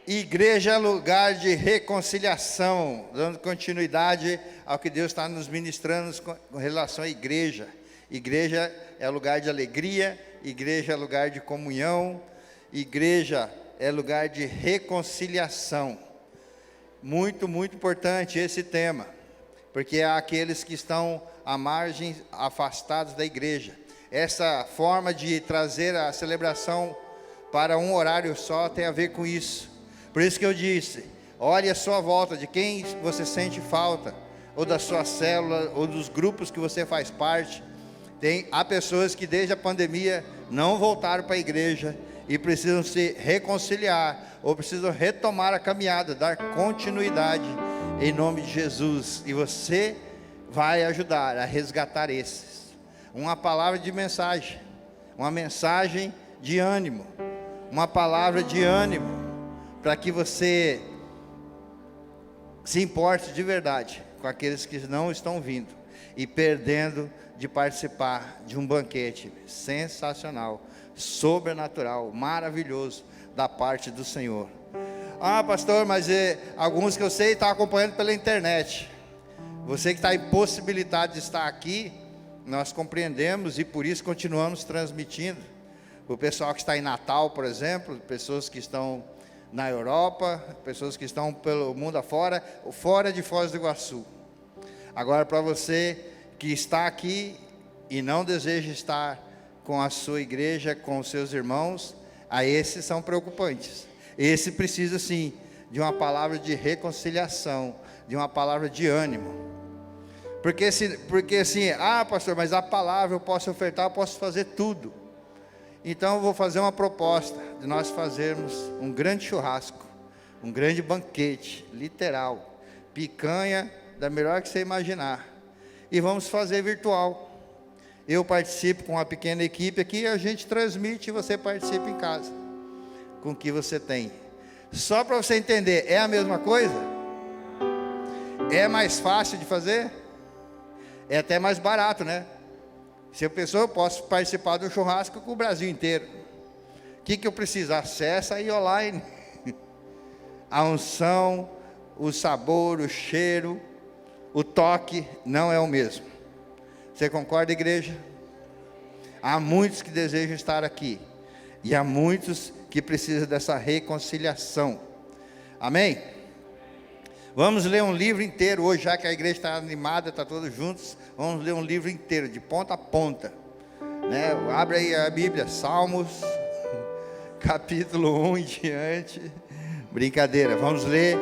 Igreja é lugar de reconciliação, dando continuidade ao que Deus está nos ministrando com relação à igreja. Igreja é lugar de alegria, igreja é lugar de comunhão, igreja é lugar de reconciliação. Muito, muito importante esse tema, porque há aqueles que estão à margem, afastados da igreja. Essa forma de trazer a celebração para um horário só tem a ver com isso. Por isso que eu disse, olhe à sua volta, de quem você sente falta, ou da sua célula, ou dos grupos que você faz parte. Há pessoas que desde a pandemia não voltaram para a igreja e precisam se reconciliar, ou precisam retomar a caminhada, dar continuidade em nome de Jesus. E você vai ajudar a resgatar esses. Uma palavra de mensagem, uma mensagem de ânimo, uma palavra de ânimo, para que você se importe de verdade com aqueles que não estão vindo e perdendo de participar de um banquete sensacional, sobrenatural, maravilhoso da parte do Senhor. Ah, pastor, mas alguns que eu sei estão acompanhando pela internet. Você que está impossibilitado de estar aqui, nós compreendemos e por isso continuamos transmitindo. O pessoal que está em Natal, por exemplo, pessoas que estão na Europa, pessoas que estão pelo mundo afora, fora de Foz do Iguaçu. Agora, para você que está aqui e não deseja estar com a sua igreja, com os seus irmãos, a esses são preocupantes. Esse precisa sim de uma palavra de reconciliação, de uma palavra de ânimo. Porque assim, pastor, mas a palavra eu posso ofertar, eu posso fazer tudo. Então eu vou fazer uma proposta de nós fazermos um grande churrasco, um grande banquete, literal, picanha da melhor que você imaginar, e vamos fazer virtual. Eu participo com uma pequena equipe aqui, a gente transmite e você participa em casa, com o que você tem. Só para você entender, é a mesma coisa? É mais fácil de fazer? É até mais barato, né? Se a pessoa, eu posso participar do churrasco com o Brasil inteiro. O que eu preciso? Acesso aí online. A unção, o sabor, o cheiro, o toque não é o mesmo. Você concorda, igreja? Há muitos que desejam estar aqui. E há muitos que precisam dessa reconciliação. Amém? Vamos ler um livro inteiro hoje, já que a igreja está animada, está todos juntos. Vamos ler um livro inteiro, de ponta a ponta, né? Abre aí a Bíblia, Salmos, capítulo 1 em diante. Brincadeira, vamos ler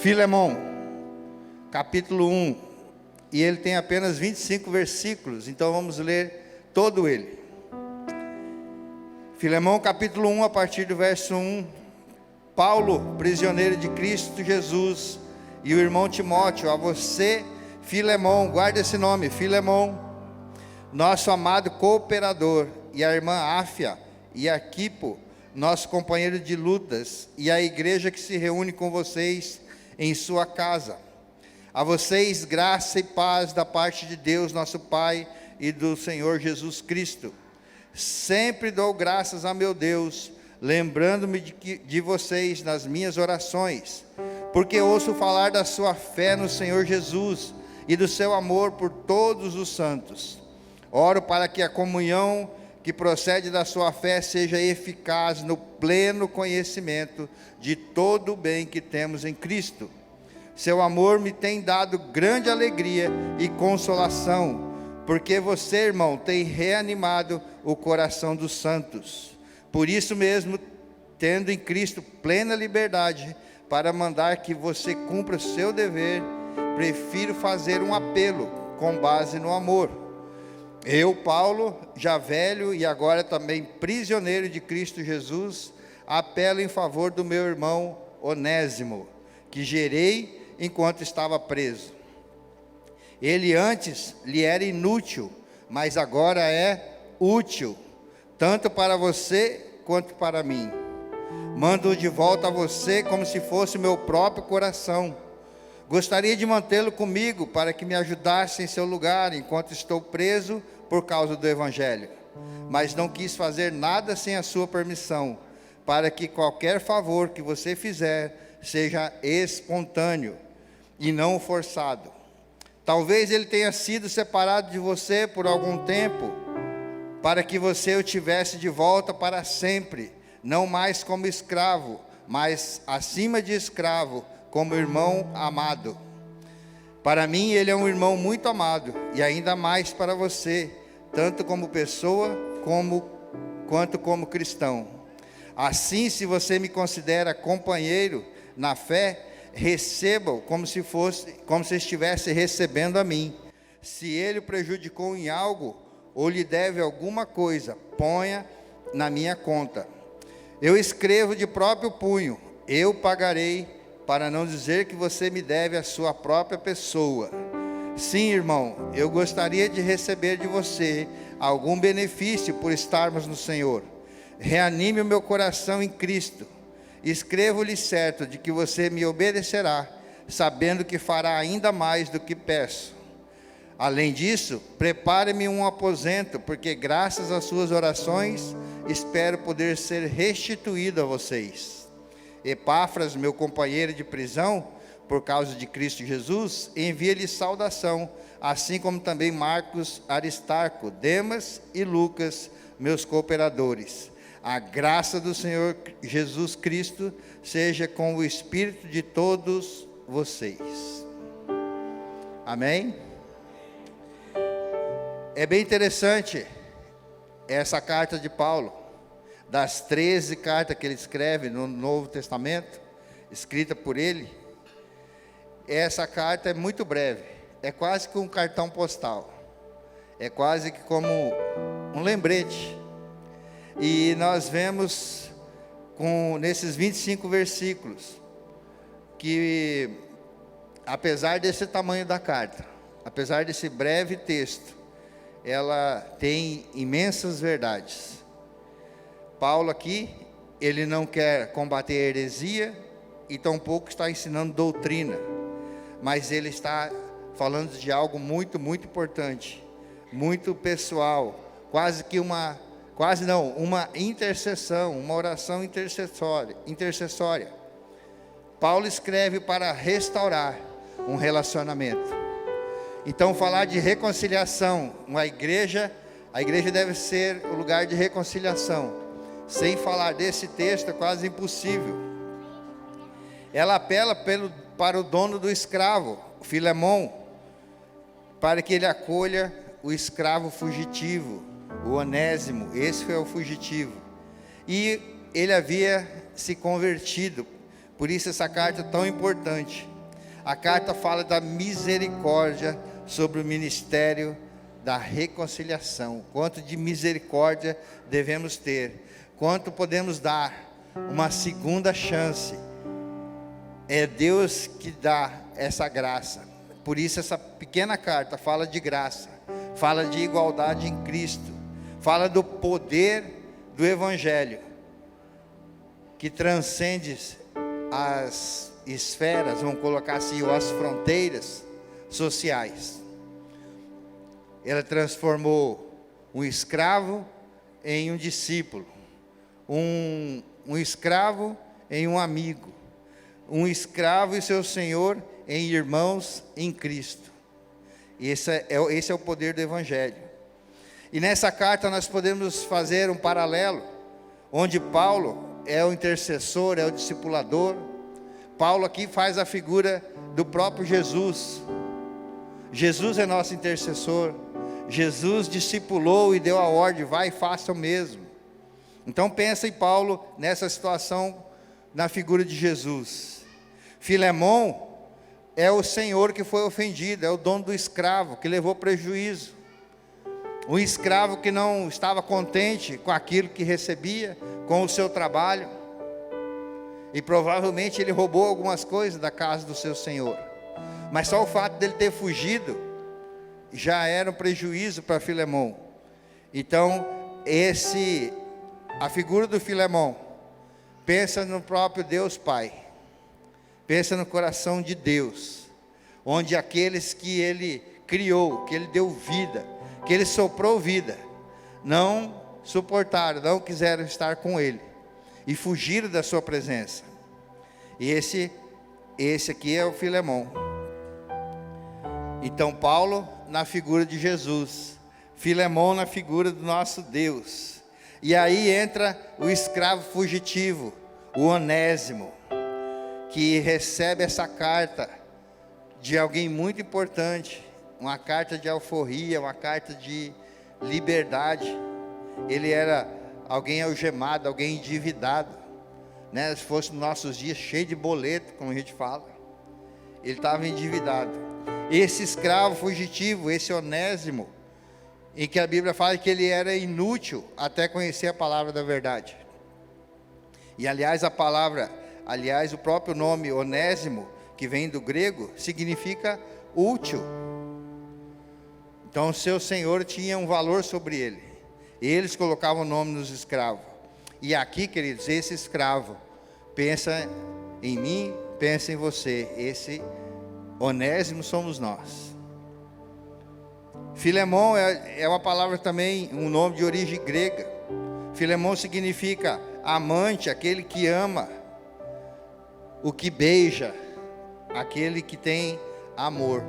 Filemão, capítulo 1. E ele tem apenas 25 versículos, então vamos ler todo ele. Filemão, capítulo 1, a partir do verso 1. Paulo, prisioneiro de Cristo Jesus, e o irmão Timóteo, a você, Filemão, guarda esse nome, Filemão, nosso amado cooperador, e a irmã Áfia e Arquipo, nosso companheiro de lutas, e a igreja que se reúne com vocês em sua casa. A vocês graça e paz da parte de Deus, nosso Pai, e do Senhor Jesus Cristo. Sempre dou graças a meu Deus, lembrando-me de vocês nas minhas orações, porque ouço falar da sua fé no Senhor Jesus e do seu amor por todos os santos. Oro para que a comunhão que procede da sua fé seja eficaz no pleno conhecimento de todo o bem que temos em Cristo. Seu amor me tem dado grande alegria e consolação, porque você, irmão, tem reanimado o coração dos santos. Por isso mesmo, tendo em Cristo plena liberdade para mandar que você cumpra o seu dever, prefiro fazer um apelo com base no amor. Eu, Paulo, já velho e agora também prisioneiro de Cristo Jesus, apelo em favor do meu irmão Onésimo, que gerei enquanto estava preso. Ele antes lhe era inútil, mas agora é útil, tanto para você quanto para mim. Mando-o de volta a você como se fosse meu próprio coração. Gostaria de mantê-lo comigo para que me ajudasse em seu lugar enquanto estou preso por causa do Evangelho. Mas não quis fazer nada sem a sua permissão, para que qualquer favor que você fizer seja espontâneo e não forçado. Talvez ele tenha sido separado de você por algum tempo, para que você o tivesse de volta para sempre, não mais como escravo, mas acima de escravo, como irmão amado. Para mim ele é um irmão muito amado, e ainda mais para você, tanto como pessoa, quanto como cristão. Assim, se você me considera companheiro na fé, receba-o como se estivesse recebendo a mim. Se ele o prejudicou em algo, ou lhe deve alguma coisa, ponha na minha conta. Eu escrevo de próprio punho, eu pagarei, para não dizer que você me deve a sua própria pessoa. Sim, irmão, eu gostaria de receber de você algum benefício por estarmos no Senhor. Reanime o meu coração em Cristo. Escrevo-lhe certo de que você me obedecerá, sabendo que fará ainda mais do que peço. Além disso, prepare-me um aposento, porque graças às suas orações, espero poder ser restituído a vocês. Epáfras, meu companheiro de prisão, por causa de Cristo Jesus, envia-lhe saudação, assim como também Marcos, Aristarco, Demas e Lucas, meus cooperadores. A graça do Senhor Jesus Cristo seja com o espírito de todos vocês. Amém? É bem interessante essa carta de Paulo, das 13 cartas que ele escreve no Novo Testamento, escrita por ele. Essa carta é muito breve, é quase que um cartão postal, é quase que como um lembrete. E nós vemos nesses 25 versículos, que apesar desse tamanho da carta, apesar desse breve texto, ela tem imensas verdades. Paulo aqui, ele não quer combater a heresia, e tampouco está ensinando doutrina, mas ele está falando de algo muito, muito importante, muito pessoal, uma intercessão, uma oração intercessória. Paulo escreve para restaurar um relacionamento. Então, falar de reconciliação, a igreja deve ser o lugar de reconciliação. Sem falar desse texto é quase impossível. Ela apela para o dono do escravo, Filemão, para que ele acolha o escravo fugitivo, o Onésimo. Esse foi o fugitivo, e ele havia se convertido. Por isso essa carta é tão importante. A carta fala da misericórdia sobre o ministério da reconciliação. Quanto de misericórdia devemos ter, quanto podemos dar uma segunda chance. É Deus que dá essa graça. Por isso essa pequena carta fala de graça, fala de igualdade em Cristo, fala do poder do Evangelho, que transcende as esferas, vamos colocar assim, ou as fronteiras sociais. Ela transformou um escravo em um discípulo, um escravo em um amigo, um escravo e seu senhor em irmãos em Cristo. Esse é o poder do Evangelho. E nessa carta nós podemos fazer um paralelo, onde Paulo é o intercessor, é o discipulador. Paulo aqui faz a figura do próprio Jesus. Jesus é nosso intercessor. Jesus discipulou e deu a ordem: vai e faça o mesmo. Então pensa em Paulo nessa situação, na figura de Jesus. Filemão é o senhor que foi ofendido, é o dono do escravo, que levou prejuízo. Um escravo que não estava contente com aquilo que recebia, com o seu trabalho, e provavelmente ele roubou algumas coisas da casa do seu senhor. Mas só o fato dele ter fugido já era um prejuízo para Filemão. Então a figura do Filemão pensa no próprio Deus Pai, pensa no coração de Deus, onde aqueles que ele criou, que ele deu vida, que ele soprou vida, não suportaram, não quiseram estar com ele. e fugiram da sua presença. E esse aqui é o Filemão. Então Paulo na figura de Jesus, Filemão na figura do nosso Deus. E aí entra o escravo fugitivo, o Onésimo, que recebe essa carta de alguém muito importante, uma carta de alforria, uma carta de liberdade. Ele era alguém algemado, alguém endividado, né? Se fosse nos nossos dias, cheio de boleto, como a gente fala. Ele estava endividado. Esse escravo fugitivo, esse Onésimo, em que a Bíblia fala que ele era inútil até conhecer a palavra da verdade. E aliás, o próprio nome Onésimo, que vem do grego, significa útil. Então o seu senhor tinha um valor sobre ele. Eles colocavam o nome nos escravos. E aqui, queridos, esse escravo pensa em mim, pensa em você. Esse Onésimo somos nós. Filemão é uma palavra também, um nome de origem grega. Filemão significa amante, aquele que ama, o que beija, aquele que tem amor.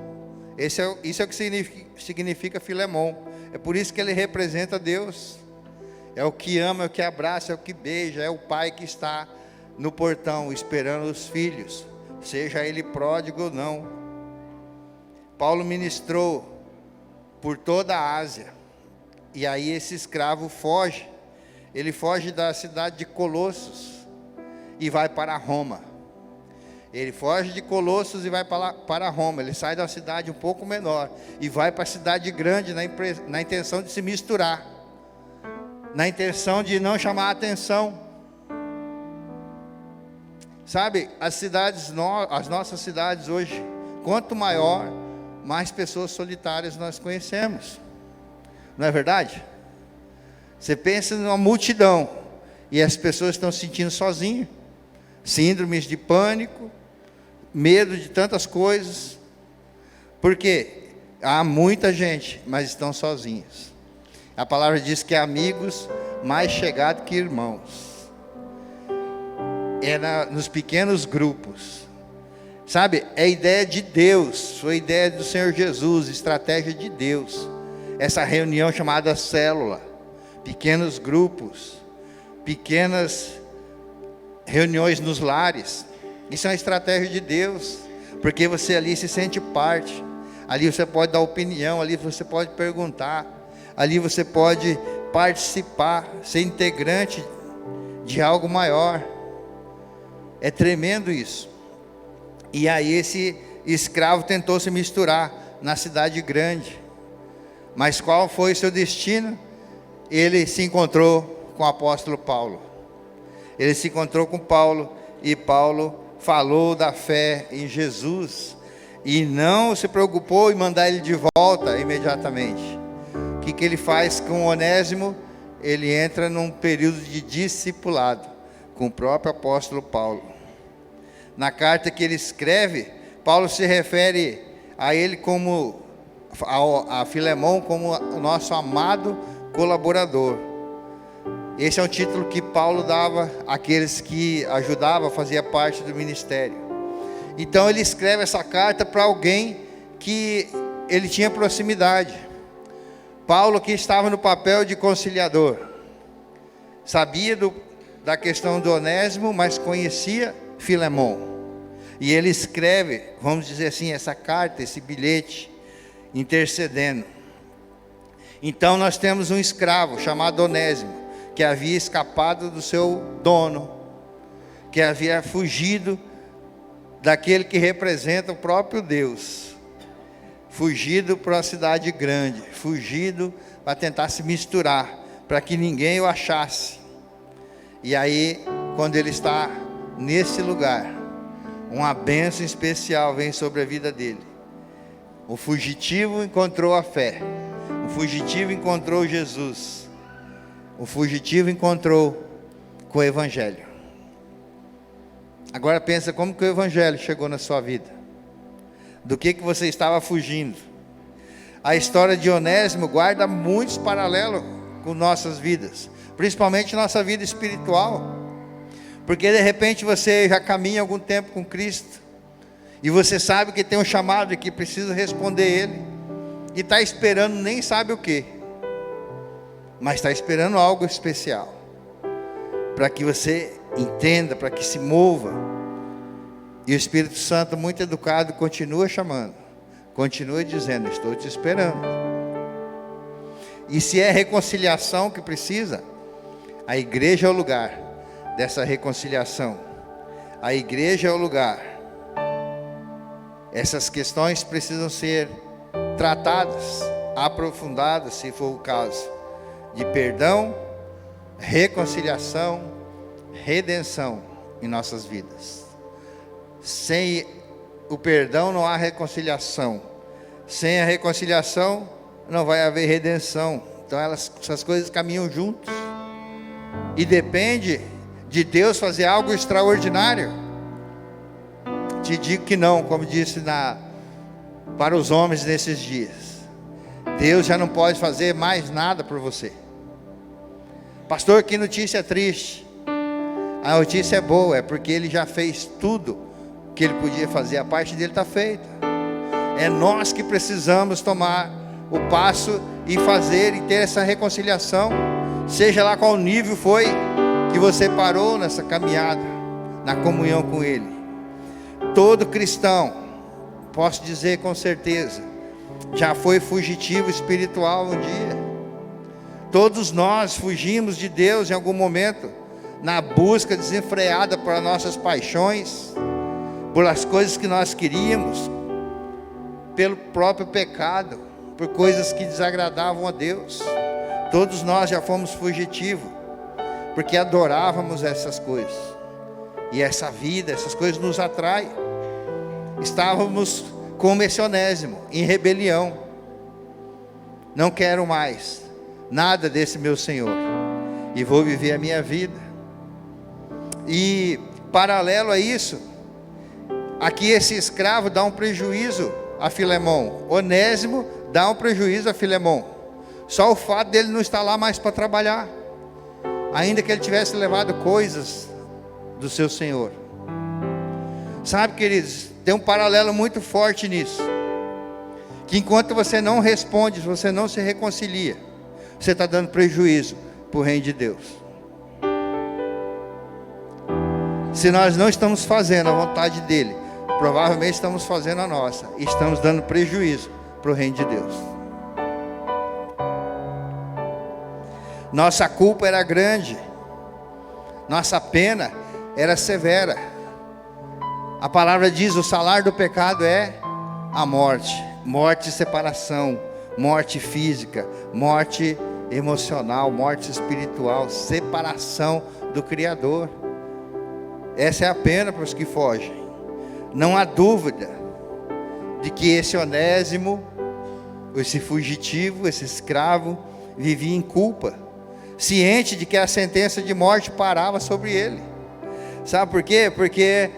Isso é o que significa Filemão. É por isso que ele representa Deus. É o que ama, é o que abraça, é o que beija, é o pai que está no portão esperando os filhos, seja ele pródigo ou não. Paulo ministrou por toda a Ásia, e aí esse escravo foge. Ele foge da cidade de Colossos e vai para Roma. Ele foge de Colossos e vai para Roma. Ele sai da cidade um pouco menor e vai para a cidade grande na intenção de se misturar, na intenção de não chamar a atenção. Sabe, as nossas cidades hoje, quanto maior, mais pessoas solitárias nós conhecemos. Não é verdade? Você pensa numa multidão e as pessoas estão se sentindo sozinhas, síndromes de pânico, medo de tantas coisas, porque há muita gente, mas estão sozinhos. A palavra diz que amigos mais chegados que irmãos, nos pequenos grupos, sabe, é ideia de Deus, foi ideia do Senhor Jesus, estratégia de Deus, essa reunião chamada célula, pequenos grupos, pequenas reuniões nos lares. Isso é uma estratégia de Deus, porque você ali se sente parte, ali você pode dar opinião, ali você pode perguntar, ali você pode participar, ser integrante de algo maior. É tremendo isso. E aí esse escravo tentou se misturar na cidade grande, mas qual foi seu destino? Ele se encontrou com o apóstolo Paulo. Ele se encontrou com Paulo, e Paulo falou da fé em Jesus, e não se preocupou em mandar ele de volta imediatamente. O que ele faz com o Onésimo? Ele entra num período de discipulado com o próprio apóstolo Paulo. Na carta que ele escreve, Paulo se refere a ele como, a Filemão, como o nosso amado colaborador. Esse é um título que Paulo dava àqueles que ajudavam, fazia parte do ministério. Então ele escreve essa carta para alguém que ele tinha proximidade. Paulo, que estava no papel de conciliador, sabia da questão do Onésimo, mas conhecia Filemão. E ele escreve, vamos dizer assim, essa carta, esse bilhete, intercedendo. Então nós temos um escravo chamado Onésimo, que havia escapado do seu dono, que havia fugido daquele que representa o próprio Deus, fugido para a cidade grande, fugido para tentar se misturar, para que ninguém o achasse. E aí, quando ele está nesse lugar, uma bênção especial vem sobre a vida dele. O fugitivo encontrou a fé, o fugitivo encontrou Jesus, o fugitivo encontrou com o Evangelho. Agora pensa como que o Evangelho chegou na sua vida. Do que você estava fugindo? A história de Onésimo guarda muitos paralelos com nossas vidas, principalmente nossa vida espiritual. Porque de repente você já caminha algum tempo com Cristo, e você sabe que tem um chamado e que precisa responder Ele, e está esperando nem sabe o que, mas está esperando algo especial, para que você entenda, para que se mova. E o Espírito Santo, muito educado, continua chamando, continua dizendo: estou te esperando. E se é reconciliação que precisa, a igreja é o lugar dessa reconciliação. A igreja é o lugar. Essas questões precisam ser tratadas, aprofundadas, se for o caso, de perdão, reconciliação, redenção em nossas vidas. Sem o perdão não há reconciliação. Sem a reconciliação não vai haver redenção. Então essas coisas caminham juntos. E depende de Deus fazer algo extraordinário. Te digo que não, como disse para os homens nesses dias. Deus já não pode fazer mais nada por você. Pastor, que notícia triste. A notícia é boa, é porque Ele já fez tudo que Ele podia fazer. A parte dele está feita. É nós que precisamos tomar o passo e fazer e ter essa reconciliação. Seja lá qual nível foi que você parou nessa caminhada, na comunhão com Ele. Todo cristão, posso dizer com certeza, já foi fugitivo espiritual um dia. Todos nós fugimos de Deus em algum momento, na busca desenfreada por nossas paixões, pelas coisas que nós queríamos, pelo próprio pecado, por coisas que desagradavam a Deus. Todos nós já fomos fugitivos, porque adorávamos essas coisas, e essa vida, essas coisas nos atraem. Estávamos como esse Onésimo, em rebelião. Não quero mais nada desse meu Senhor, e vou viver a minha vida. E paralelo a isso, aqui esse escravo dá um prejuízo a Filemão. Onésimo dá um prejuízo a Filemão. Só o fato dele não estar lá mais para trabalhar, ainda que ele tivesse levado coisas do seu Senhor. Sabe, queridos, tem um paralelo muito forte nisso, que enquanto você não responde, você não se reconcilia, você está dando prejuízo para o reino de Deus. Se nós não estamos fazendo a vontade dele, provavelmente estamos fazendo a nossa, e estamos dando prejuízo para o reino de Deus. Nossa culpa era grande, nossa pena era severa. A palavra diz: o salário do pecado é a morte. Morte e separação, morte física, morte emocional, morte espiritual, separação do Criador. Essa é a pena para os que fogem. Não há dúvida de que esse Onésimo, esse fugitivo, esse escravo, vivia em culpa, ciente de que a sentença de morte parava sobre ele. Sabe por quê? Porque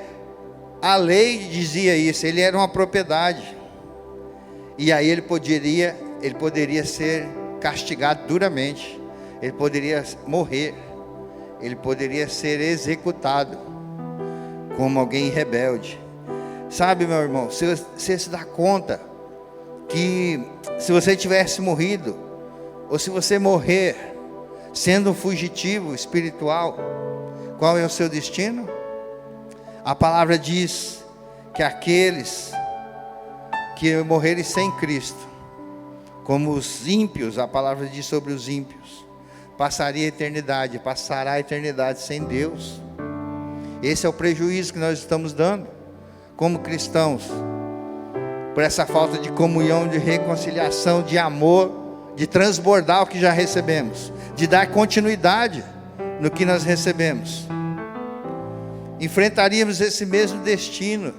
a lei dizia isso, ele era uma propriedade, e aí ele poderia ser castigado duramente, ele poderia morrer, ele poderia ser executado como alguém rebelde. Sabe, meu irmão, você se dá conta que se você tivesse morrido, ou se você morrer sendo um fugitivo espiritual, qual é o seu destino? A palavra diz que aqueles que morrerem sem Cristo, como os ímpios, a palavra diz sobre os ímpios, passará a eternidade sem Deus. Esse é o prejuízo que nós estamos dando como cristãos, por essa falta de comunhão, de reconciliação, de amor, de transbordar o que já recebemos, de dar continuidade no que nós recebemos. Enfrentaríamos esse mesmo destino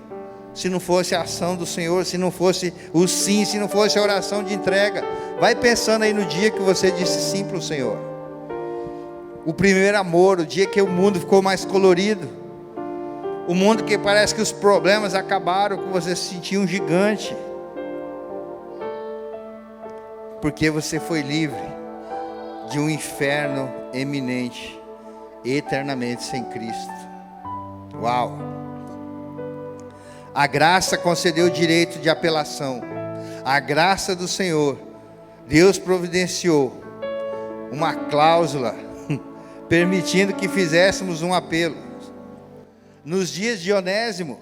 se não fosse a ação do Senhor, se não fosse o sim, se não fosse a oração de entrega. Vai pensando aí no dia que você disse sim para o Senhor, o primeiro amor, o dia que o mundo ficou mais colorido, o mundo que parece que os problemas acabaram, que você se sentia um gigante, porque você foi livre de um inferno eminente, eternamente sem Cristo. Uau! A graça concedeu o direito de apelação. A graça do Senhor, Deus providenciou uma cláusula permitindo que fizéssemos um apelo. Nos dias de Onésimo,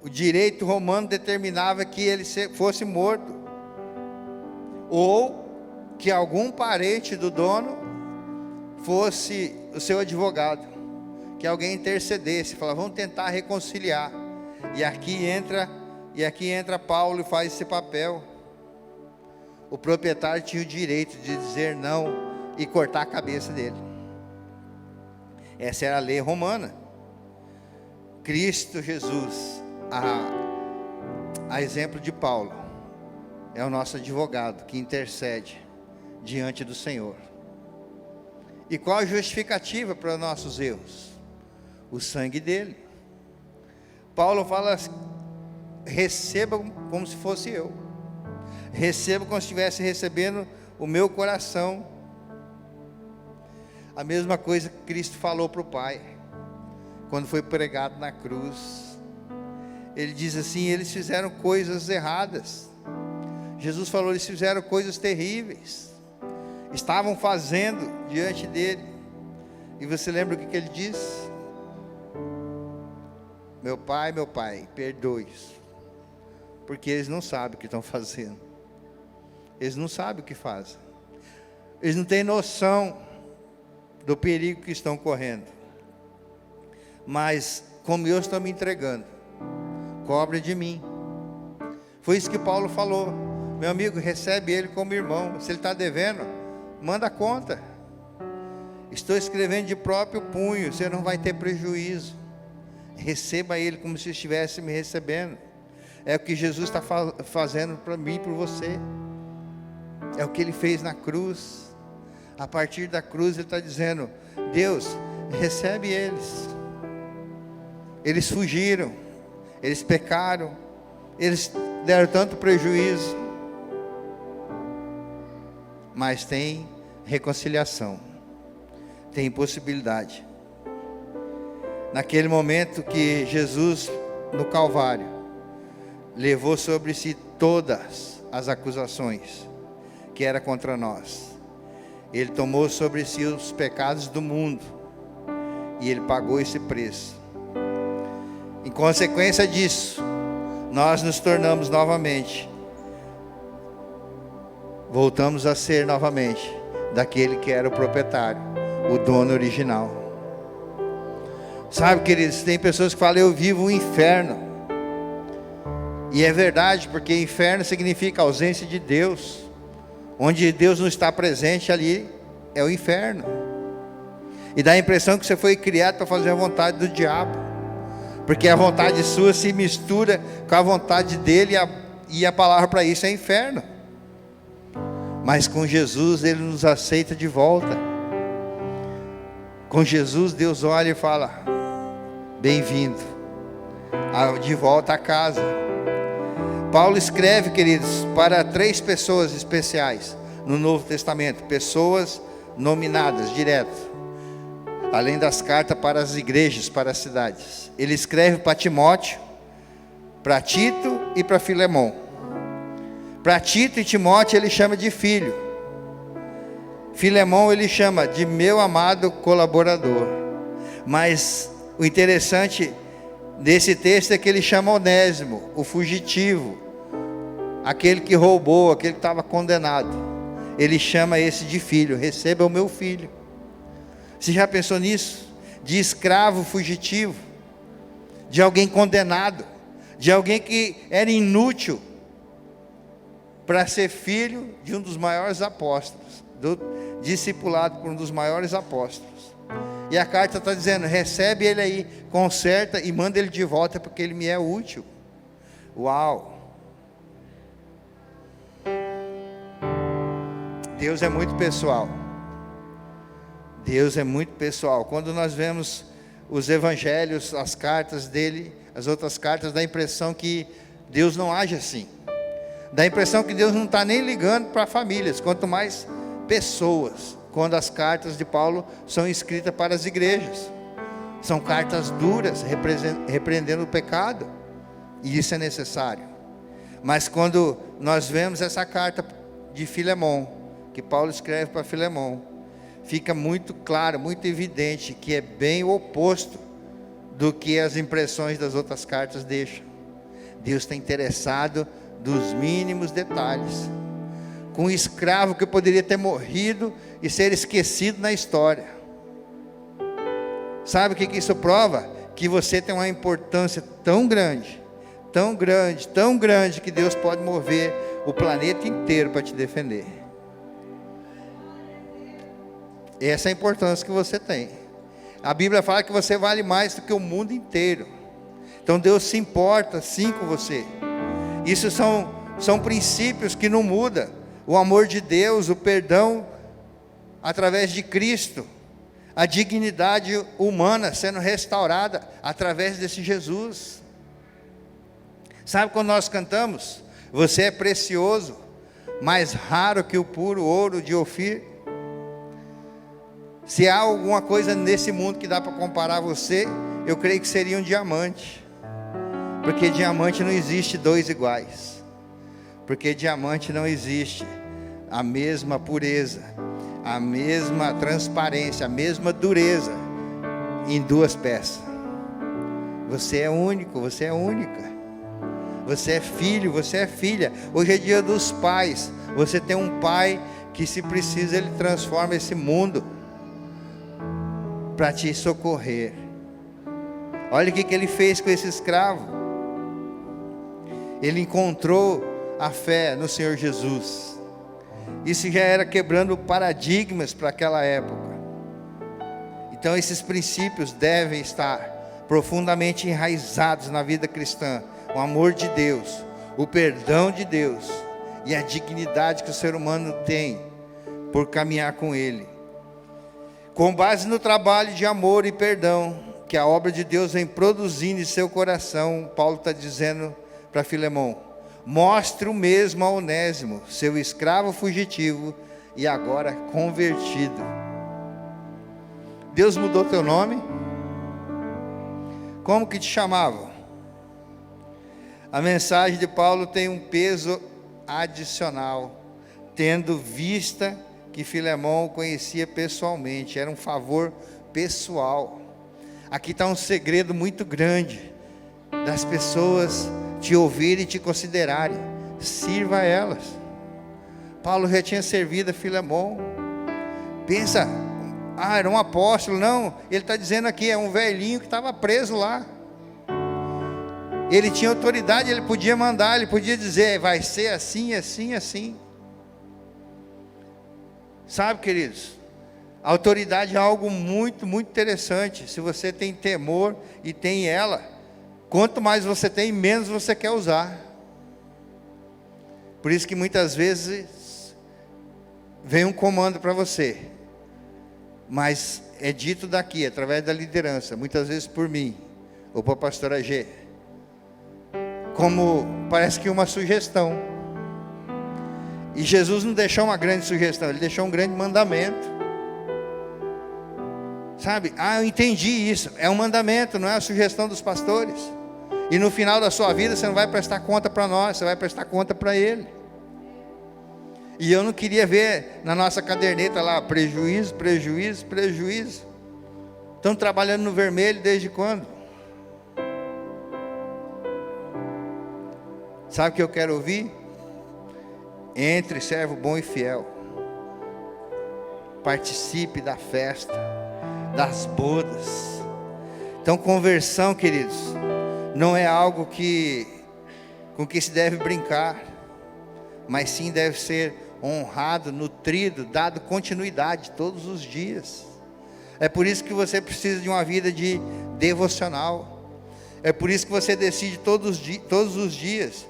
o direito romano determinava que ele fosse morto, ou que algum parente do dono fosse o seu advogado, que alguém intercedesse, falava, vamos tentar reconciliar. E aqui entra Paulo e faz esse papel. O proprietário tinha o direito de dizer não e cortar a cabeça dele. Essa era a lei romana. Cristo Jesus, a exemplo de Paulo, é o nosso advogado que intercede diante do Senhor. E qual a justificativa para os nossos erros? O sangue dele. Paulo fala, receba como se fosse eu. Receba como se estivesse recebendo o meu coração. A mesma coisa que Cristo falou para o Pai, quando foi pregado na cruz. Ele diz assim, eles fizeram coisas erradas. Jesus falou, eles fizeram coisas terríveis. Estavam fazendo diante dele. E você lembra o que ele diz? Meu pai, perdoe-os, porque eles não sabem o que estão fazendo. Eles não sabem o que fazem. Eles não têm noção do perigo que estão correndo. Mas, como eu estou me entregando, cobre de mim. Foi isso que Paulo falou. Meu amigo, recebe ele como irmão. Se ele está devendo, manda a conta. Estou escrevendo de próprio punho, você não vai ter prejuízo. Receba ele como se estivesse me recebendo. É o que Jesus está fazendo para mim e por você. É o que ele fez na cruz. A partir da cruz ele está dizendo, Deus, recebe eles. Eles fugiram, eles pecaram, eles deram tanto prejuízo, mas tem reconciliação, tem possibilidade. Naquele momento que Jesus, no Calvário, levou sobre si todas as acusações que era contra nós. Ele tomou sobre si os pecados do mundo e ele pagou esse preço. Em consequência disso, nós nos tornamos novamente, voltamos a ser novamente daquele que era o proprietário, o dono original. Sabe, queridos, tem pessoas que falam, eu vivo o inferno. E é verdade, porque inferno significa ausência de Deus. Onde Deus não está presente, ali é o inferno. E dá a impressão que você foi criado para fazer a vontade do diabo, porque a vontade sua se mistura com a vontade dele, e a palavra para isso é inferno. Mas com Jesus ele nos aceita de volta. Com Jesus Deus olha e fala, bem-vindo, de volta a casa. Paulo escreve, queridos, para 3 pessoas especiais no Novo Testamento, pessoas nominadas direto, além das cartas para as igrejas, para as cidades. Ele escreve para Timóteo, para Tito e para Filemão. Para Tito e Timóteo ele chama de filho. Filemão ele chama de meu amado colaborador. Mas o interessante desse texto é que ele chama Onésimo, o fugitivo, aquele que roubou, aquele que estava condenado. Ele chama esse de filho. Receba o meu filho. Você já pensou nisso? De escravo fugitivo, de alguém condenado, de alguém que era inútil, para ser filho de um dos maiores apóstolos, discipulado por um dos maiores apóstolos. E a carta está dizendo, recebe ele aí, conserta e manda ele de volta, porque ele me é útil. Uau! Deus é muito pessoal. Deus é muito pessoal. Quando nós vemos os evangelhos, as cartas dele, as outras cartas, dá a impressão que Deus não age assim. Dá a impressão que Deus não está nem ligando para famílias, quanto mais pessoas, quando as cartas de Paulo são escritas para as igrejas. São cartas duras, repreendendo o pecado, e isso é necessário. Mas quando nós vemos essa carta de Filemon, que Paulo escreve para Filemon, fica muito claro, muito evidente, que é bem o oposto do que as impressões das outras cartas deixam. Deus está interessado nos mínimos detalhes. Com um escravo que poderia ter morrido e ser esquecido na história. Sabe o que isso prova? Que você tem uma importância tão grande, tão grande, tão grande, que Deus pode mover o planeta inteiro para te defender. Essa é a importância que você tem. A Bíblia fala que você vale mais do que o mundo inteiro. Então Deus se importa sim com você. Isso são princípios que não mudam. O amor de Deus, o perdão através de Cristo, a dignidade humana sendo restaurada através desse Jesus. Sabe quando nós cantamos? Você é precioso, mais raro que o puro ouro de Ofir. Se há alguma coisa nesse mundo que dá para comparar você, eu creio que seria um diamante. Porque diamante não existe dois iguais. Porque diamante não existe a mesma pureza, a mesma transparência, a mesma dureza em duas peças. Você é único, você é única. Você é filho, você é filha. Hoje é dia dos pais. Você tem um pai que, se precisa, ele transforma esse mundo para te socorrer. Olha o que ele fez com esse escravo. Ele encontrou a fé no Senhor Jesus. Isso já era quebrando paradigmas para aquela época. Então esses princípios devem estar profundamente enraizados na vida cristã. O amor de Deus, o perdão de Deus e a dignidade que o ser humano tem por caminhar com Ele. Com base no trabalho de amor e perdão que a obra de Deus vem produzindo em seu coração, Paulo está dizendo para Filemon: mostre o mesmo a Onésimo, seu escravo fugitivo e agora convertido. Deus mudou teu nome? Como que te chamavam? A mensagem de Paulo tem um peso adicional, tendo vista que Filemon o conhecia pessoalmente, era um favor pessoal. Aqui está um segredo muito grande, das pessoas te ouvirem e te considerarem. Sirva a elas. Paulo já tinha servido a Filemon. Pensa, era um apóstolo. Não, ele está dizendo aqui, é um velhinho que estava preso lá. Ele tinha autoridade, ele podia mandar, ele podia dizer, vai ser assim, assim, assim. Sabe, queridos, a autoridade é algo muito, muito interessante. Se você tem temor e tem ela, quanto mais você tem, menos você quer usar. Por isso que muitas vezes vem um comando para você, mas é dito daqui, através da liderança, muitas vezes por mim, ou para a pastora G, como parece que uma sugestão. E Jesus não deixou uma grande sugestão, Ele deixou um grande mandamento. Sabe, eu entendi isso, é um mandamento, não é a sugestão dos pastores. E no final da sua vida você não vai prestar conta para nós, você vai prestar conta para Ele. E eu não queria ver na nossa caderneta lá, prejuízo, prejuízo, prejuízo. Estão trabalhando no vermelho desde quando? Sabe o que eu quero ouvir? Entre, servo bom e fiel. Participe da festa, das bodas. Então conversão, queridos, não é algo com que se deve brincar, mas sim deve ser honrado, nutrido, dado continuidade todos os dias. É por isso que você precisa de uma vida de devocional. É por isso que você decide todos os dias,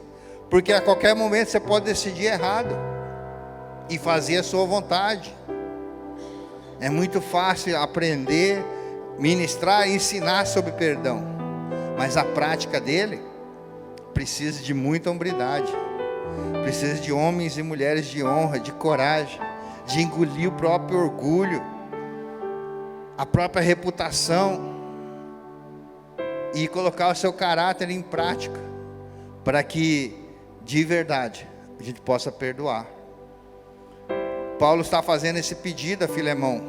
porque a qualquer momento você pode decidir errado e fazer a sua vontade. É muito fácil aprender, ministrar e ensinar sobre perdão, mas a prática dele precisa de muita hombridade, precisa de homens e mulheres de honra, de coragem, de engolir o próprio orgulho, a própria reputação. e colocar o seu caráter em prática, para que de verdade a gente possa perdoar. Paulo está fazendo esse pedido a Filemão,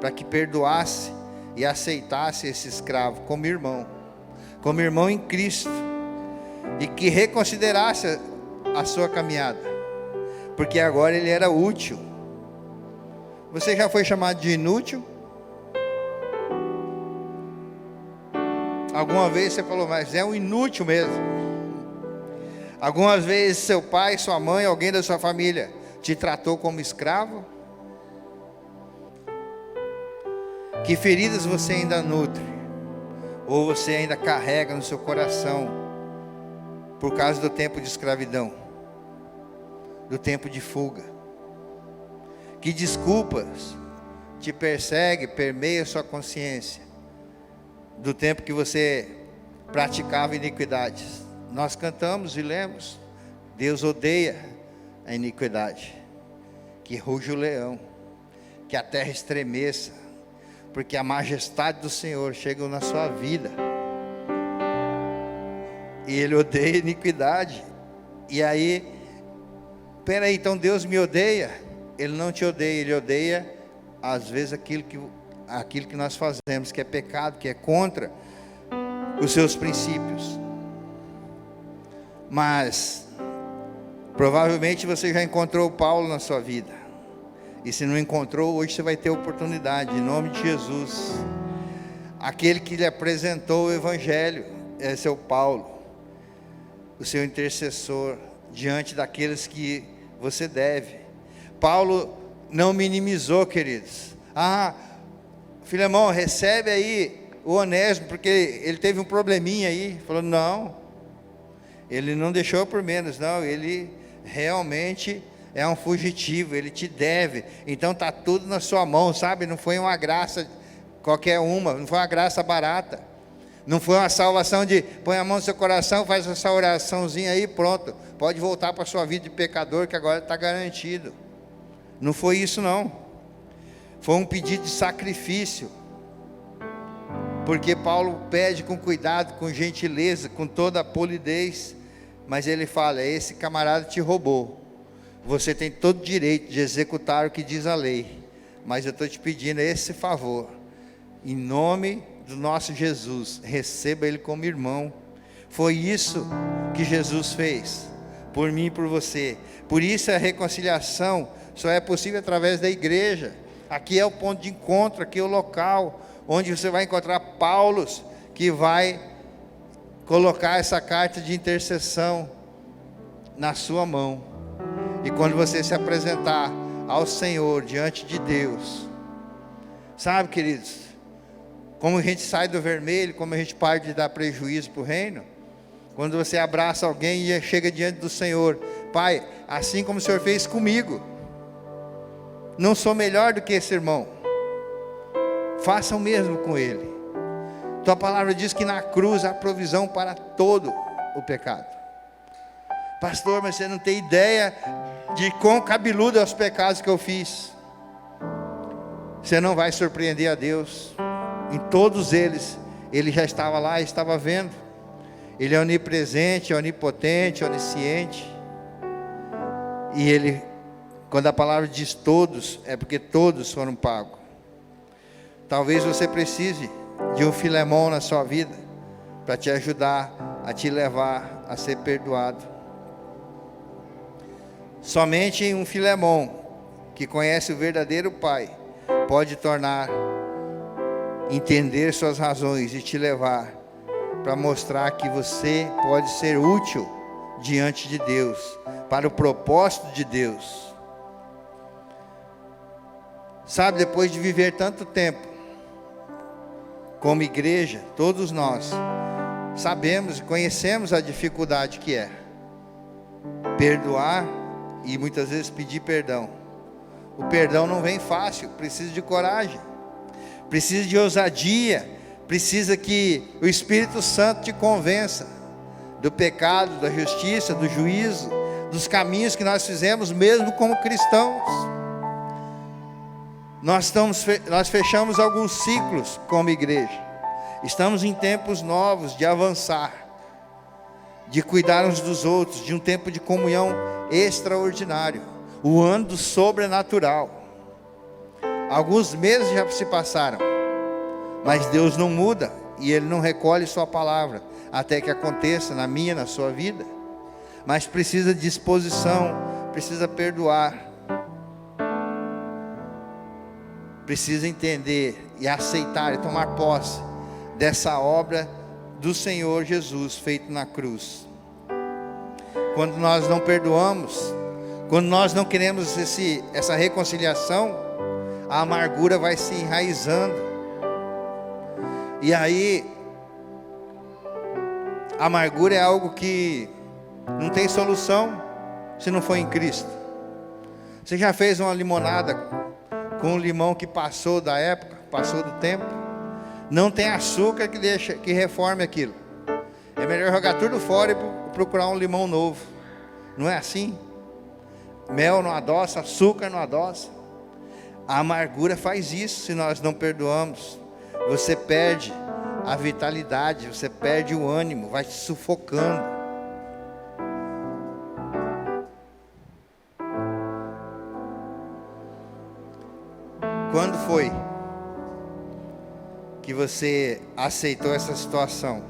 para que perdoasse e aceitasse esse escravo como irmão em Cristo, e que reconsiderasse a sua caminhada, porque agora ele era útil. Você já foi chamado de inútil? Alguma vez você falou, mas é um inútil mesmo? Algumas vezes seu pai, sua mãe, alguém da sua família te tratou como escravo? Que feridas você ainda nutre? Ou você ainda carrega no seu coração por causa do tempo de escravidão, do tempo de fuga? Que desculpas te perseguem, permeiam sua consciência do tempo que você praticava iniquidades? Nós cantamos e lemos: Deus odeia a iniquidade, que ruja o leão, que a terra estremeça, porque a majestade do Senhor chega na sua vida, e Ele odeia a iniquidade. E aí, peraí, então Deus me odeia? Ele não te odeia, Ele odeia às vezes aquilo que nós fazemos, que é pecado, que é contra os seus princípios. Mas provavelmente você já encontrou Paulo na sua vida, e se não encontrou, hoje você vai ter oportunidade, em nome de Jesus. Aquele que lhe apresentou o Evangelho, esse é o Paulo, o seu intercessor diante daqueles que você deve. Paulo não minimizou, queridos. Filemão, recebe aí o Onésimo, porque ele teve um probleminha aí. Falou, não, ele não deixou por menos, não, ele realmente é um fugitivo, ele te deve, então está tudo na sua mão, sabe? Não foi uma graça qualquer uma, não foi uma graça barata, não foi uma salvação de põe a mão no seu coração, faz essa oraçãozinha aí, pronto, pode voltar para a sua vida de pecador, que agora está garantido. Não foi isso, não. Foi um pedido de sacrifício, porque Paulo pede com cuidado, com gentileza, com toda a polidez, mas ele fala, esse camarada te roubou, você tem todo o direito de executar o que diz a lei, mas eu estou te pedindo esse favor, em nome do nosso Jesus, receba ele como irmão. Foi isso que Jesus fez, por mim e por você. Por isso a reconciliação só é possível através da igreja. Aqui é o ponto de encontro, aqui é o local onde você vai encontrar Paulos, que vai colocar essa carta de intercessão na sua mão. E quando você se apresentar ao Senhor, diante de Deus, sabe, queridos, como a gente sai do vermelho, como a gente para de dar prejuízo para o reino, quando você abraça alguém e chega diante do Senhor, Pai, assim como o Senhor fez comigo, não sou melhor do que esse irmão, faça o mesmo com ele. Tua palavra diz que na cruz há provisão para todo o pecado. Pastor, mas você não tem ideia de quão cabeludo é os pecados que eu fiz. Você não vai surpreender a Deus. Em todos eles, Ele já estava lá, estava vendo. Ele é onipresente, onipotente, onisciente. E Ele, quando a palavra diz todos, é porque todos foram pagos. Talvez você precise de um Filemão na sua vida, para te ajudar, a te levar a ser perdoado. Somente um Filemão, que conhece o verdadeiro Pai, pode entender suas razões e te levar para mostrar que você pode ser útil diante de Deus, para o propósito de Deus. Sabe, depois de viver tanto tempo como igreja, todos nós sabemos e conhecemos a dificuldade que é perdoar e muitas vezes pedir perdão. O perdão não vem fácil, precisa de coragem, precisa de ousadia, precisa que o Espírito Santo te convença do pecado, da justiça, do juízo, dos caminhos que nós fizemos mesmo como cristãos. Nós fechamos alguns ciclos como igreja, Estamos em tempos novos de avançar, de cuidar uns dos outros, de um tempo de comunhão extraordinário, o ano do sobrenatural. Alguns meses já se passaram, mas Deus não muda e Ele não recolhe sua palavra até que aconteça na minha, na sua vida. Mas precisa de disposição, precisa perdoar, precisa entender e aceitar e tomar posse dessa obra do Senhor Jesus feito na cruz. Quando nós não perdoamos, quando nós não queremos essa reconciliação, a amargura vai se enraizando. E aí, a amargura é algo que não tem solução se não for em Cristo. Você já fez uma limonada com um limão que passou da época, passou do tempo? Não tem açúcar que reforme aquilo. É melhor jogar tudo fora e procurar um limão novo. Não é assim? Mel não adoça, açúcar não adoça. A amargura faz isso se nós não perdoamos. Você perde a vitalidade, você perde o ânimo, vai te sufocando. Quando foi que você aceitou essa situação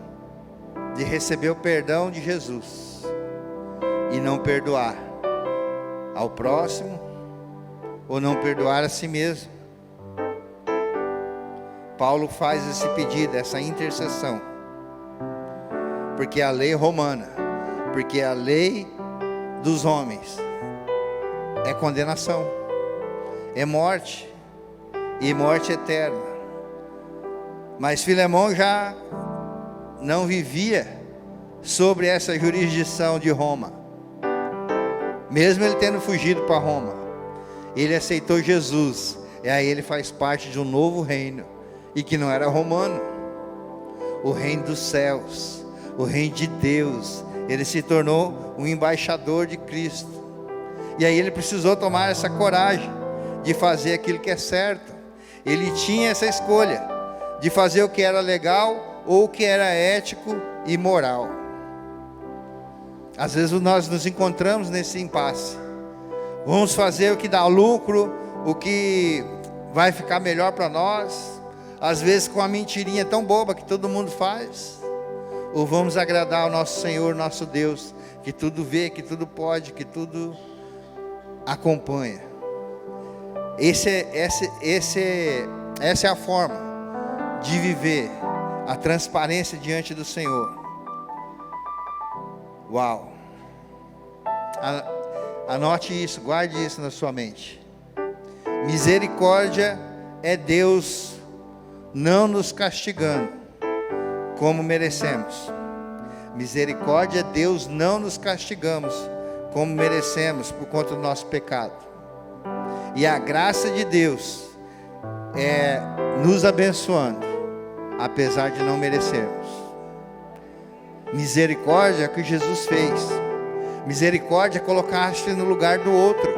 de receber o perdão de Jesus e não perdoar ao próximo ou não perdoar a si mesmo? Paulo faz esse pedido, essa intercessão, porque a lei romana, porque a lei dos homens é condenação, é morte, e morte eterna. Mas Filemão já não vivia sobre essa jurisdição de Roma, mesmo ele tendo fugido para Roma. Ele aceitou Jesus, e aí ele faz parte de um novo reino, e que não era romano, o reino dos céus, o reino de Deus. Ele se tornou um embaixador de Cristo, e aí ele precisou tomar essa coragem de fazer aquilo que é certo. Ele tinha essa escolha de fazer o que era legal ou o que era ético e moral. Às vezes nós nos encontramos nesse impasse. Vamos fazer o que dá lucro, o que vai ficar melhor para nós, às vezes com uma mentirinha tão boba que todo mundo faz, ou vamos agradar ao nosso Senhor, nosso Deus, que tudo vê, que tudo pode, que tudo acompanha. Essa é a forma de viver a transparência diante do Senhor. Uau! Anote isso, guarde isso na sua mente. Misericórdia é Deus não nos castigando como merecemos. Misericórdia é Deus não nos castigamos como merecemos por conta do nosso pecado. E a graça de Deus é nos abençoando, apesar de não merecermos. Misericórdia é o que Jesus fez. Misericórdia é colocar-se no lugar do outro.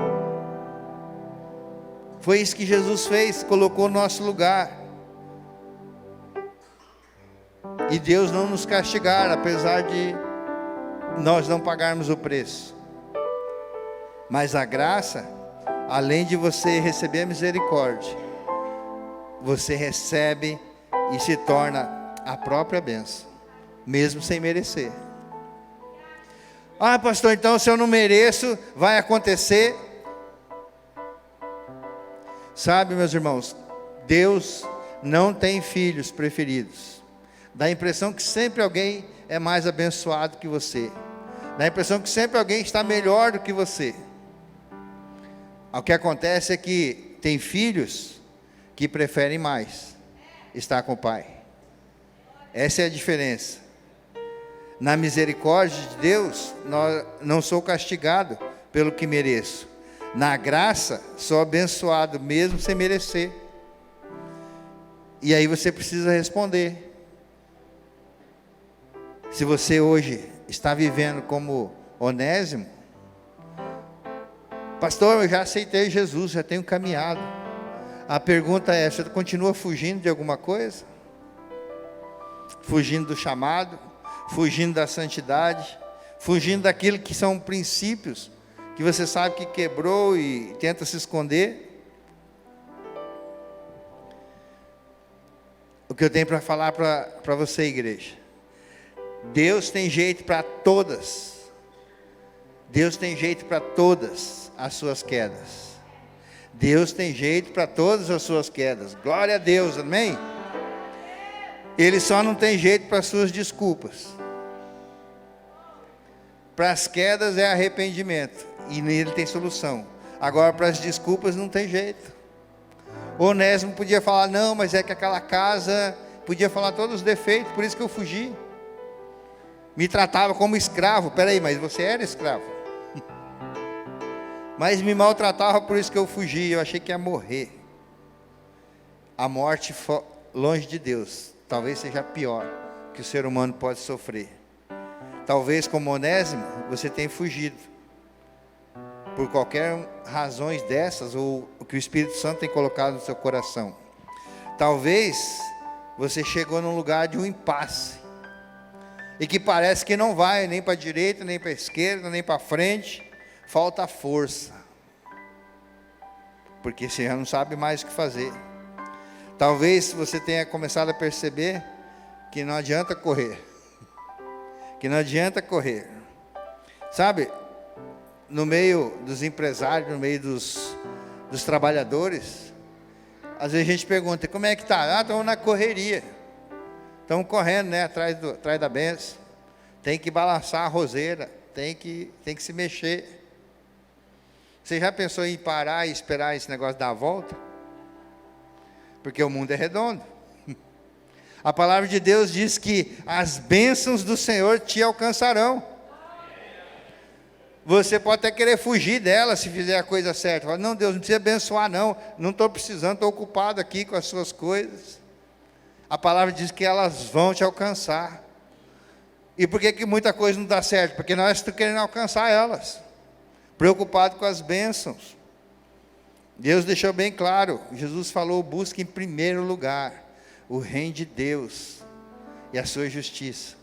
Foi isso que Jesus fez, colocou no nosso lugar. E Deus não nos castigar, apesar de nós não pagarmos o preço. Mas a graça, além de você receber a misericórdia, você recebe e se torna a própria bênção, mesmo sem merecer. Ah, pastor, então se eu não mereço, vai acontecer. Sabe, meus irmãos, Deus não tem filhos preferidos. Dá a impressão que sempre alguém é mais abençoado que você. Dá a impressão que sempre alguém está melhor do que você. O que acontece é que tem filhos que preferem mais estar com o pai. Essa é a diferença. Na misericórdia de Deus, não sou castigado pelo que mereço. Na graça, sou abençoado mesmo sem merecer. E aí você precisa responder. Se você hoje está vivendo como Onésimo, pastor, eu já aceitei Jesus, já tenho caminhado. A pergunta é, você continua fugindo de alguma coisa? fugindo do chamado, fugindo da santidade, fugindo daquilo que são princípios que você sabe que quebrou e tenta se esconder. O que eu tenho para falar para você, igreja: Deus tem jeito para todas. Deus tem jeito para todas as suas quedas. Deus tem jeito para todas as suas quedas. Glória a Deus, amém? Ele só não tem jeito para as suas desculpas. Para as quedas é arrependimento, e nele tem solução. Agora, para as desculpas não tem jeito. Onésimo podia falar: não, mas é que aquela casa, podia falar todos os defeitos, por isso que eu fugi. Me tratava como escravo. Peraí, mas você era escravo. Mas me maltratava, por isso que eu fugi. Eu achei que ia morrer. A morte longe de Deus talvez seja pior que o ser humano pode sofrer. Talvez, como Onésimo, você tenha fugido por qualquer razões dessas, ou o que o Espírito Santo tem colocado no seu coração. Talvez você chegou num lugar de um impasse, e que parece que não vai nem para a direita, nem para a esquerda, nem para frente. Falta força, porque você já não sabe mais o que fazer. Talvez você tenha começado a perceber que não adianta correr. Que não adianta correr. Sabe, no meio dos empresários, no meio dos trabalhadores, às vezes a gente pergunta: como é que está? Ah, estamos na correria. Estamos correndo, né, atrás da bênção. Tem que balançar a roseira, tem que se mexer. Você já pensou em parar e esperar esse negócio dar a volta? Porque o mundo é redondo. A palavra de Deus diz que as bênçãos do Senhor te alcançarão. Você pode até querer fugir dela se fizer a coisa certa. Fala: não, Deus, não precisa abençoar não. Não estou precisando, estou ocupado aqui com as suas coisas. A palavra diz que elas vão te alcançar. E por que muita coisa não dá certo? Porque nós estamos querendo alcançar elas, preocupado com as bênçãos. Deus deixou bem claro. Jesus falou: busque em primeiro lugar o reino de Deus e a sua justiça.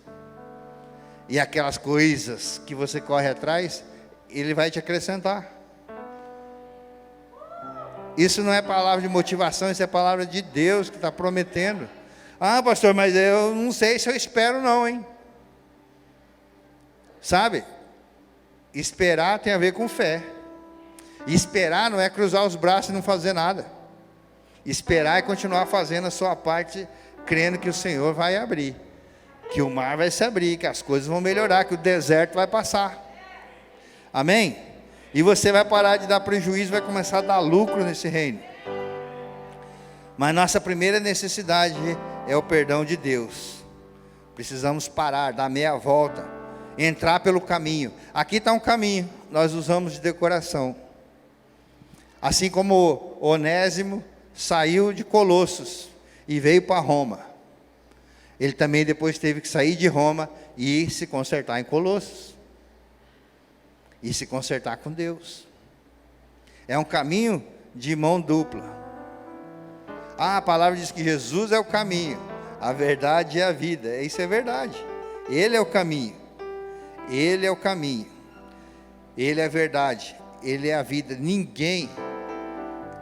E aquelas coisas que você corre atrás, Ele vai te acrescentar. Isso não é palavra de motivação, isso é palavra de Deus que está prometendo. Ah, pastor, mas eu não sei se eu espero não, hein? Sabe? Esperar tem a ver com fé. E esperar não é cruzar os braços e não fazer nada. Esperar é continuar fazendo a sua parte, crendo que o Senhor vai abrir, que o mar vai se abrir, que as coisas vão melhorar, que o deserto vai passar. Amém? E você vai parar de dar prejuízo, vai começar a dar lucro nesse reino. Mas nossa primeira necessidade é o perdão de Deus. Precisamos parar, dar meia volta, entrar pelo caminho. Aqui está um caminho, nós usamos de decoração. Assim como Onésimo saiu de Colossos e veio para Roma, ele também depois teve que sair de Roma e se consertar em Colossos, e se consertar com Deus. É um caminho de mão dupla. A palavra diz que Jesus é o caminho, a verdade e a vida. Isso é verdade. Ele é o caminho, Ele é o caminho, Ele é a verdade, Ele é a vida. Ninguém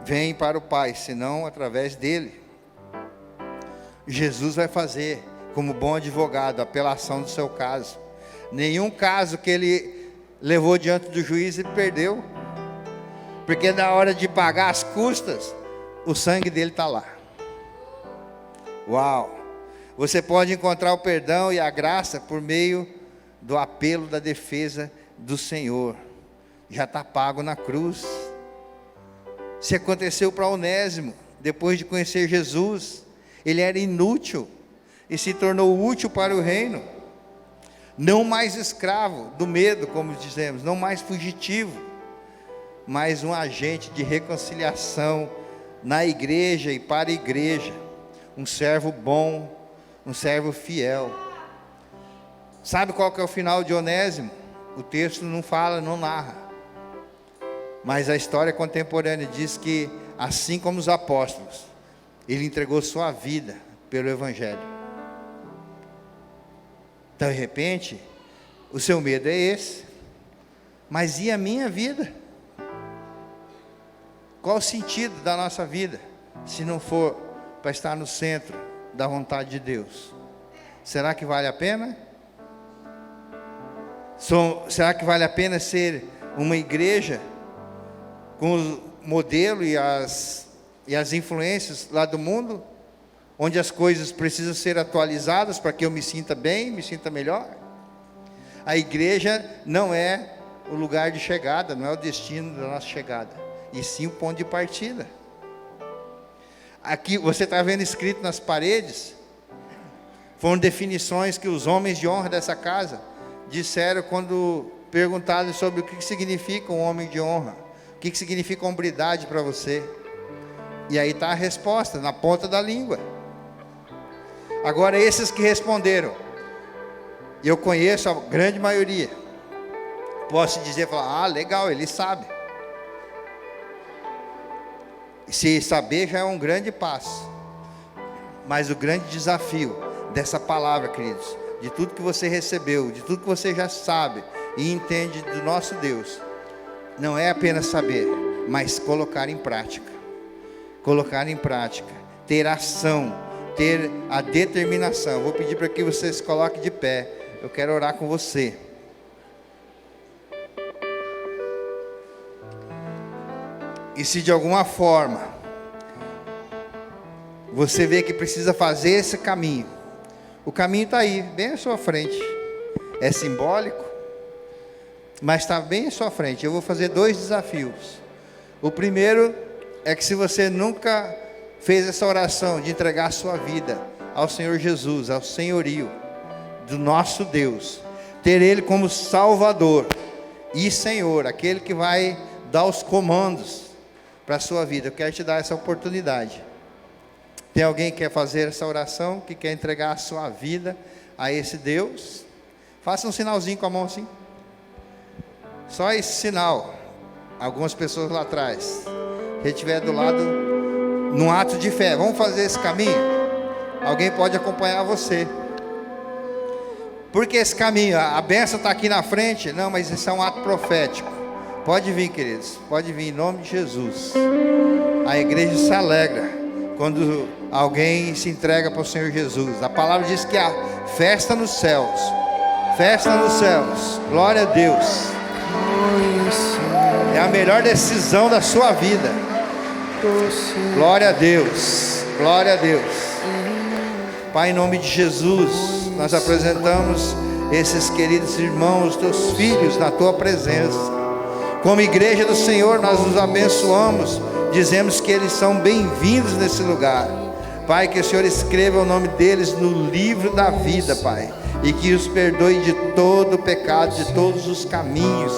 vem para o Pai senão através dele. Jesus vai fazer, como bom advogado, a apelação do seu caso. Nenhum caso que ele levou diante do juiz ele perdeu, porque na hora de pagar as custas, o sangue dele está lá. Uau! Você pode encontrar o perdão e a graça por meio do apelo da defesa do Senhor. Já está pago na cruz. Se aconteceu para Onésimo, depois de conhecer Jesus, ele era inútil e se tornou útil para o reino. Não mais escravo do medo, como dizemos, não mais fugitivo, mas um agente de reconciliação na igreja e para a igreja. Um servo bom, um servo fiel. Sabe qual que é o final de Onésimo? O texto não fala, não narra. Mas a história contemporânea diz que, assim como os apóstolos, ele entregou sua vida pelo Evangelho. Então, de repente, o seu medo é esse. Mas e a minha vida? Qual o sentido da nossa vida, se não for para estar no centro da vontade de Deus? Será que vale a pena? Será que vale a pena ser uma igreja com o modelo e as influências lá do mundo, onde as coisas precisam ser atualizadas para que eu me sinta bem, me sinta melhor? A igreja não é o lugar de chegada, não é o destino da nossa chegada, e sim o ponto de partida. Aqui você está vendo escrito nas paredes, foram definições que os homens de honra dessa casa disseram quando perguntados sobre o que significa um homem de honra, o que significa hombridade para você. E aí está a resposta, na ponta da língua. Agora, esses que responderam, e eu conheço a grande maioria, posso dizer, falar, legal, ele sabe. Se saber já é um grande passo. Mas o grande desafio dessa palavra, queridos, de tudo que você recebeu, de tudo que você já sabe e entende do nosso Deus, não é apenas saber, mas colocar em prática. Colocar em prática, ter ação, ter a determinação. Vou pedir para que você se coloque de pé. Eu quero orar com você. E se de alguma forma você vê que precisa fazer esse caminho, o caminho está aí, bem à sua frente. É simbólico, mas está bem à sua frente. Eu vou fazer 2 desafios. O primeiro é que se você nunca fez essa oração de entregar a sua vida ao Senhor Jesus, ao senhorio do nosso Deus, ter Ele como Salvador e Senhor, aquele que vai dar os comandos para a sua vida, eu quero te dar essa oportunidade. Tem alguém que quer fazer essa oração, que quer entregar a sua vida a esse Deus? Faça um sinalzinho com a mão assim. Só esse sinal. Algumas pessoas lá atrás. Se estiver do lado, num ato de fé, vamos fazer esse caminho? Alguém pode acompanhar você. Por que esse caminho? A bênção está aqui na frente? Não, mas isso é um ato profético. Pode vir, queridos, pode vir em nome de Jesus. A igreja se alegra quando alguém se entrega para o Senhor Jesus. A palavra diz que há festa nos céus. Festa nos céus. Glória a Deus. É a melhor decisão da sua vida. Glória a Deus. Glória a Deus. Pai, em nome de Jesus, nós apresentamos esses queridos irmãos, teus filhos, na tua presença. Como igreja do Senhor, nós os abençoamos, dizemos que eles são bem-vindos nesse lugar. Pai, que o Senhor escreva o nome deles no livro da vida, Pai, e que os perdoe de todo o pecado, de todos os caminhos,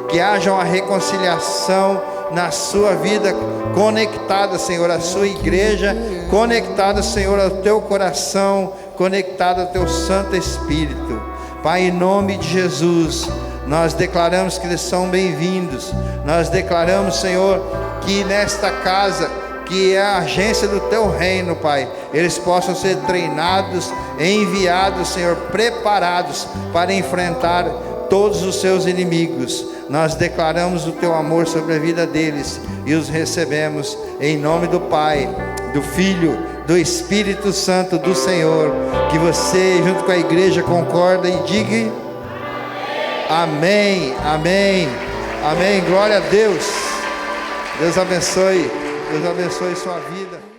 que haja uma reconciliação na sua vida, conectada, Senhor, à sua igreja, conectada, Senhor, ao teu coração, conectada ao teu Santo Espírito. Pai, em nome de Jesus, nós declaramos que eles são bem-vindos. Nós declaramos, Senhor, que nesta casa, que é a agência do teu reino, Pai, eles possam ser treinados, enviados, Senhor, preparados para enfrentar todos os seus inimigos. Nós declaramos o teu amor sobre a vida deles e os recebemos em nome do Pai, do Filho, do Espírito Santo do Senhor. Que você, junto com a igreja, concorda e diga amém, amém, amém. Glória a Deus. Deus abençoe sua vida.